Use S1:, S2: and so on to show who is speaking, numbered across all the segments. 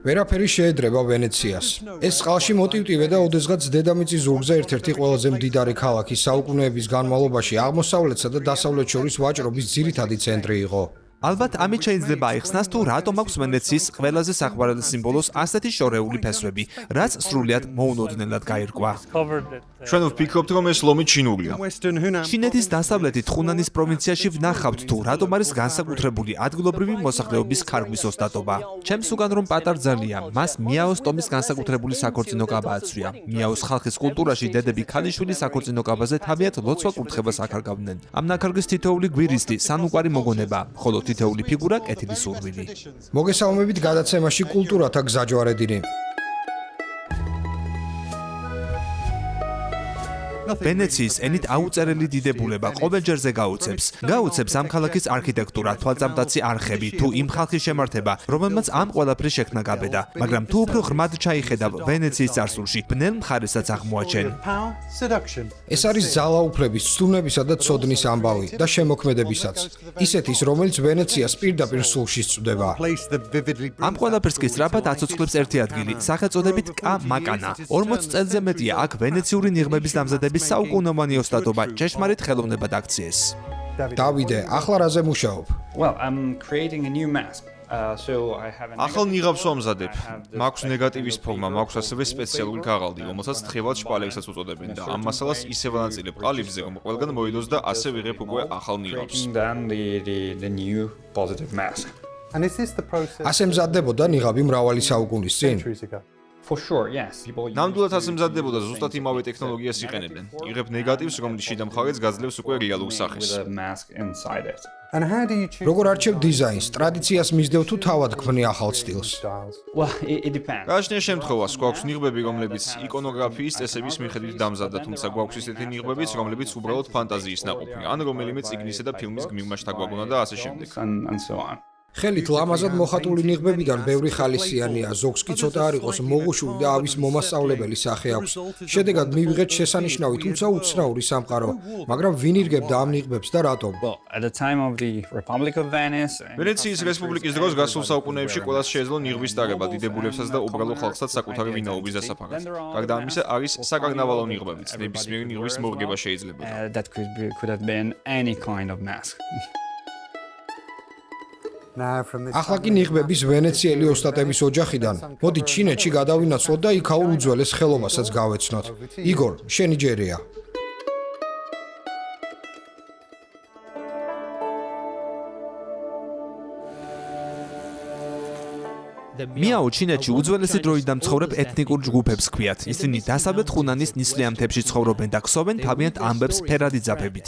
S1: ვერაფერი შეედრება ვენეციას. ეს წყალში მოტივტივე და ოდესღაც დედამიწის ზურგზე ერთ-ერთი ყველაზე მდიდარი ქალაქი საუკუნეების განმავლობაში აღმოსავლეთსა და დასავლეთ შორის ვაჭრობის ძირითადი ცენტრი იყო.
S2: ალბათ ამით შეიძლება აიხსნას თუ რატომ აქვს ვენეციის ყველაზე საყვარელი სიმბოლოს ასეთი შორეული ფესვები, რაც სრულიად მოუნოდნელად გაირკვა.
S3: ჩვენ ვფიქრობთ, რომ ეს ლომი ჩინურია.
S2: ჩინეთის დასავლეთით ხუნანის პროვინციაში ვნახავთ თუ რატომ არის განსაკუთრებული ადგილობრივი მოსახლეობის ქარგვის ოსტატობა. ჩემს უგან რომ პატარძალია, მას მიაოს ტომის განსაკუთრებული საქორწინო კაბა აცვია. მიაოს ხალხის კულტურაში დედები ქალიშვილი საქორწინო კაბაზე თავიანთ ლოცვა კურთხებას აკარგავდნენ. ამ ნაქარგვის თითოეული გვირისდი სანუკვარი მოგონება, ხოლო თითოეული ფიგურა კეთილი სურვილი.
S1: მოგესალმებით გადაცემაში კულტურათა გზაჯვარედინი.
S2: ვენეციის ენით აუწერელი დიდებულება ყოველჯერზე გაუცებს ამ ქალაქის არქიტექტურა, თვალწამტაცი არხები თუ იმ ხალხის შემართება, რომელმაც ამ ყველაფრის შექმნა გაბედა, მაგრამ თუ უფრო ღრმად ჩაიხედავ ვენეციის წარსულში, ბნელ მხარესაც აღმოაჩენ.
S1: ეს არის ძალაუფლების, ცდუნებისა და ცოდნის ამბავი და შემოქმედებისაც. ისეთის, რომელიც ვენეციას პირდაპირ სულში სწვდება.
S2: ამ ყველაფერს კი სწრაფად აცოცხლებს ერთი ადგილი, სახელწოდებით კა მაკანა. 40 წელზე მეტია აქ ვენეციური ნიღბების დამზადების საუკუნოვანი ოსტატობა ჭეშმარიტ ხელოვნებად აქციეს.
S1: დავიდე, ახლა რაზე მუშაობ?
S3: ახალ ნიღაბს ვამზადებ. მაქვს ნეგატივის ფორმა, მაქვს ასევე სპეციალური ქაღალდი, რომელსაც თხევად შპალერსაც უწოდებენ და ამ მასალას ისევ ანაწილებ ყალიბზე, რომ ყველგან მოიდოს და ასე ვიღებ უკვე ახალ ნიღაბს.
S1: ასე მზადდებოდა ნიღაბი მრავალი საუკუნის წინ?
S3: ნამდვილად ასე მზადდებოდა, ზუსტად იმავე ტექნოლოგიას იყენებენ. იღებ ნეგატივს, რომლის შიდა მხარეც გაძლევს უკვე რეალურ სახეს.
S1: როგორ არჩევ დიზაინს? ტრადიციას მისდევ თუ თავად ქმნი ახალ სტილს?
S3: გააჩნია შემთხვევას, გვაქვს ნიღბები, რომლებიც იკონოგრაფიის წესების მიხედვით დამზადდა, თუმცა გვაქვს ისეთი ნიღბებიც, რომლებიც უბრალოდ ფანტაზიის ნაყოფი, ან რომელიმე წიგნისა და ფილმის გმირმა შთაგვაგონა და ასე შემდეგ.
S1: ხელით ლამაზად მოხატული ნიღბებიდან ბევრი ხალისიანია, ზოგს კი ცოტა არ იყოს მოღუშული და ავის მომასწავლებელი სახე აქვს. შედეგად მივიღეთ შესანიშნავი, თუმცა უცნაური სამყარო, მაგრამ ვინ ირგებდა ამ ნიღბებს და რატომ?
S3: ვენეციის რესპუბლიკის დროს გასულ საუკუნეებში ყველას შეეძლო ნიღბის ტარება, დიდებულებსაც და უბრალო ხალხსაც საკუთარი ვინაობის დასაფარად. გარდა ამისა, არის საკარნავალო ნიღბებიც, ნებისმიერი ნიღბის მორგება შეიძლება.
S1: ახლა კი ნიღბების ვენეციელი ოსტატების ოჯახიდან. მოდი ჩინეთში გადავინაცვლოთ და იქაურ უძველეს ხელობასაც გავეცნოთ. იგორ, შენი ჯერია.
S2: მიაო ჩინეთში უძველესი დროიდან მცხოვრებ ეთნიკურ ჯგუფებს ჰქვიათ. ისინი დასავლეთ ხუნანის ნისლიან მთებში ცხოვრობენ და ქსოვენ თავიანთ ამბებს ფერადი ძაფებით.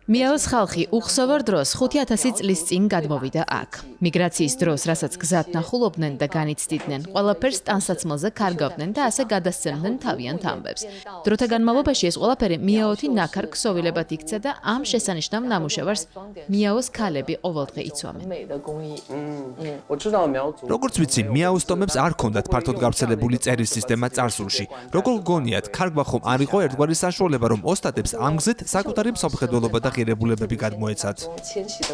S4: მიაოს ხალხი უხსოვარ დროს 5000 წლის წინ გადმოვიდა აქ. მიგრაციის დროს, რასაც გზად ნახულობდნენ და განიცდიდნენ, ყველაფერს ტანსაცმელზე კარგავდნენ და ასე გადასცემდნენ თავიანთ ამბებს. დროთა განმავლობაში ეს ყველაფერი მიაოთი ნაქარ ქსოვილებად იქცა და ამ შესანიშნავ ნამუშევარს მიაოს ქალები ყოველდღე იცვამენ.
S2: როგორც ვიცი, მიაოს ტომებს არ ჰქონდათ ფართოდ გავრცელებული წერის სისტემა წარსულში. როგორ გგონიათ, ქარგვა ხომ არ იყო ერთგვარი საშუალება, რომ ოსტატებს ამ გზით საკუთარი მსოფლმხედველობა და ღირებულებები გადმოეცათ.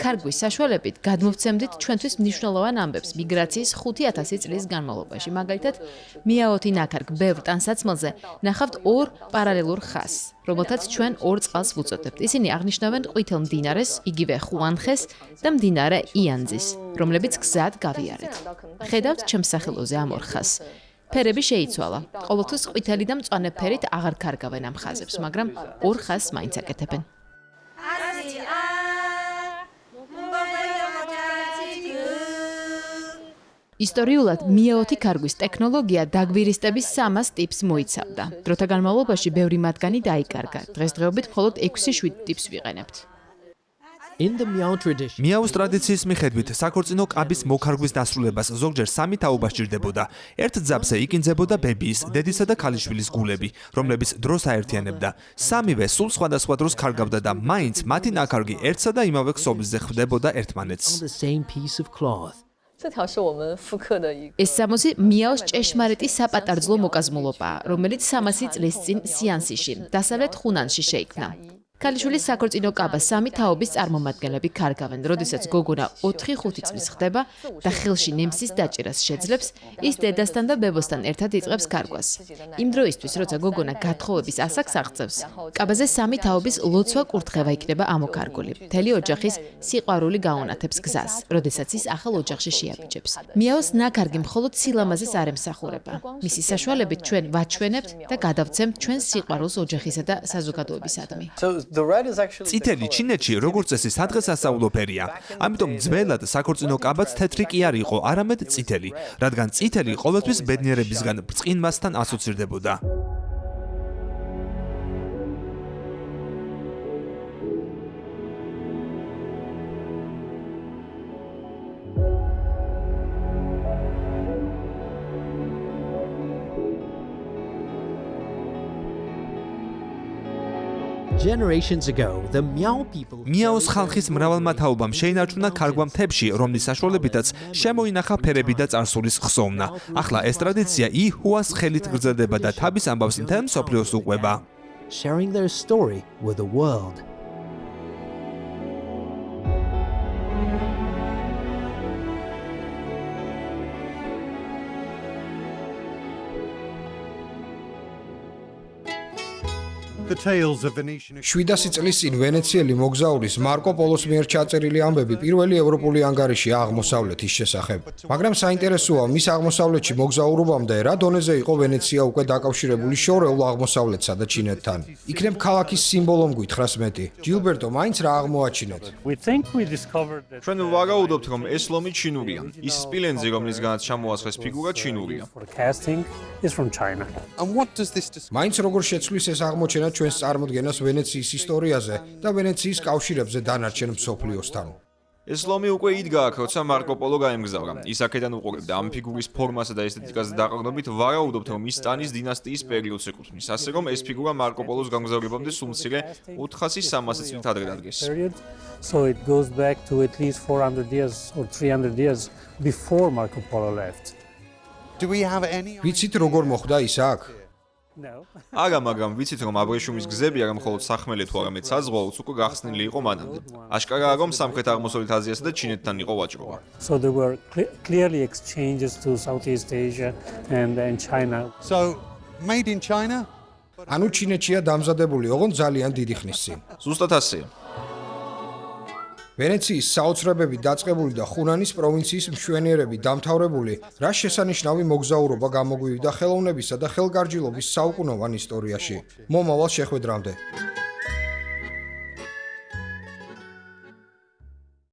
S4: ქარგვის საშუალებით გადმოვცემდით ჩვენთვის მნიშვნელოვან ამბებს მიგრაციის 5000 წლის განმავლობაში. მაგალითად, მიაოთი ნაქარგ ბევრ ტანსაცმელზე ნახავთ ორ პარალელურ ხაზს, რომელთაც ჩვენ ორ წყალს ვუწოდებთ. ისინი აღნიშნავენ ყვითელ მდინარეს, იგივე ხუანხეს და მდინარე იანძის, რომლებიც გზად გავიარეთ. ხედავთ ჩემს სახელოზე ამ ორ ხაზს. ფერები შეიცვალა. ყოველთვის ყვითელი და მწვანე ფერით აღარ კარგავენ ამ ხაზებს, მაგრამ ორ ხაზს მაინც აკეთებენ. ისტორიულად მიაოთი ქარგვის ტექნოლოგია დაგვირისტების 300 ტიპს მოიცავდა. დროთა განმავლობაში ბევრი მათგანი დაიკარგა. დღესდღეობით მხოლოდ 6-7 ტიპს ვიყენებთ.
S2: მიაოს ტრადიციის მიხედვით საქორწინო კაბის მოქარგვის დასრულებას ზოგჯერ 3 თაობა სჭირდებოდა. ერთ ძაბზე იკინძებოდა ბებიის, დედისა და ქალიშვილის გულები, რომლებიც დროს აერთიანებდა. სამივე სულ სხვადასხვა დროს კარგავდა და მაინც მათი ნაქარგი ერთსა და იმავე ქსოვილზე ხვდებოდა ერთმანეთს.
S4: ეს სამოსი მიაოს ჭეშმარიტი საპატარძლო მოკაზმულობაა, რომელიც 300 წლის წინ სიანსიში, დასავლეთ ხუნანში შეიქმნა. ქალიშვილის საქორწინო კაბა სამი თაობის წარმომადგენლები კარგავენ. როდესაც გოგონა 4-5 წლის ხდება და ხელში ნემსის დაჭერას შეძლებს, ის დედასთან და ბებოსთან ერთად იწყებს კარგვას. იმ დროისთვის, როცა გოგონა გათხოვების ასაკს აღწევს, კაბაზე სამი თაობის ლოცვა კურთხევა იქნება ამოქარგული. მთელი ოჯახის სიყვარული გაუნათებს გზას, როდესაც ის ახალ ოჯახში შეაბიჯებს. მიაოს ნაქარგი მხოლოდ სილამაზეს არ ემსახურება. მისი საშუალებით ჩვენ ვაჩვენებთ და გადავცემთ ჩვენს სიყვარულს ოჯახისა და საზოგადოებისადმი.
S2: წითელი ჩინეთში როგორც წესი სადღესასწაულო ფერია. ამიტომ ძველად საქორწინო კაბაც თეთრი კი არ იყო, არამედ წითელი, რადგან წითელი ყოველთვის ბედნიერებისგან ბრწყინვასთან ასოცირდებოდა.
S5: Generations ago, the Miao people
S2: მიაოს ხალხის მრავალმა თაობამ შეინარჩუნა ქარგვა მთებში, რომლის საშუალებითაც შემოინახა ფერები და წარსულის ხსოვნა. ახლა ეს ტრადიცია იჰუას ხელით გრძელდება და თავის ამბავს მთელ მსოფლიოს უყვება.
S5: sharing their story with the world.
S6: The tales of Venetian
S1: 700 წლის წინ ვენეციელი მოგზაურის მარკო პოლოს მიერ ჩაწერილი ამბები პირველი ევროპული ანგარიშია აღმოსავლეთის შესახებ. მაგრამ საინტერესოა, მის აღმოსავლეთში მოგზაურობამდე რა დონეზე იყო ვენეცია უკვე დაკავშირებული შორეულ აღმოსავლეთსა და ჩინეთთან. იქნებ ქალაქის სიმბოლომ გითხრას მეტი. ჯილბერტო, მაინც რა აღმოაჩინეთ?
S3: ჩვენ ვარაუდობთ, რომ ეს ლომი ჩინურია. ის სპილენძი, რომლისგანაც ჩამოასხეს ფიგურა, ჩინურია.
S6: And what does this
S1: მაინც როგორ შეცვლის ეს აღმოჩენა ჩვენს წარმოდგენას ვენეციის ისტორიაზე და ვენეციის კავშირებზე დანარჩენ მსოფლიოსთან.
S3: ეს ლომი უკვე იდგა აქ, როცა მარკო პოლო გაემგზავრა. ის აქედან უყურებდა ამ ფიგურის ფორმასა და ესთეტიკაზე დაყრდნობით ვარაუდობთ, რომ ის ტანის დინასტიის პერიოდს ეკუთვნის, ასე რომ ეს ფიგურა მარკო პოლოს გამგზავრებამდე სულ მცირე 400-300 წლით ადრე დადგეს.
S7: So it goes back to at least 400 years or 300 years before Marco Polo left.
S6: Do we have any
S1: ვიცით როგორ მოხდა ის აქ?
S7: No.
S3: არა, მაგრამ ვიცით, რომ აბრეშუმის გზები არა მხოლოდ სახმელი თუ არამედ საზღვაოც უკვე გახსნილი იყო მანამდე. აშკარაა, რომ სამხრეთ-აღმოსავლეთ აზიასა და ჩინეთთან იყო ვაჭრობა.
S7: So there were clearly exchanges to Southeast Asia and China.
S6: So made in China?
S1: ანუ ჩინეთშია დამზადებული, ოღონდ ძალიან დიდი ხნის წინ.
S3: ზუსტად ასეა.
S1: ვენეციის საოცრებები დაწყებული და ხუნანის პროვინციის მშვენიერები დამთავრებული, რა შესანიშნავი მოგზაურობა გამოგვივიდა ხელოვნებისა და ხელგარჯილობის საუკუნოვან ისტორიაში. მომავალ შეხვედრამდე.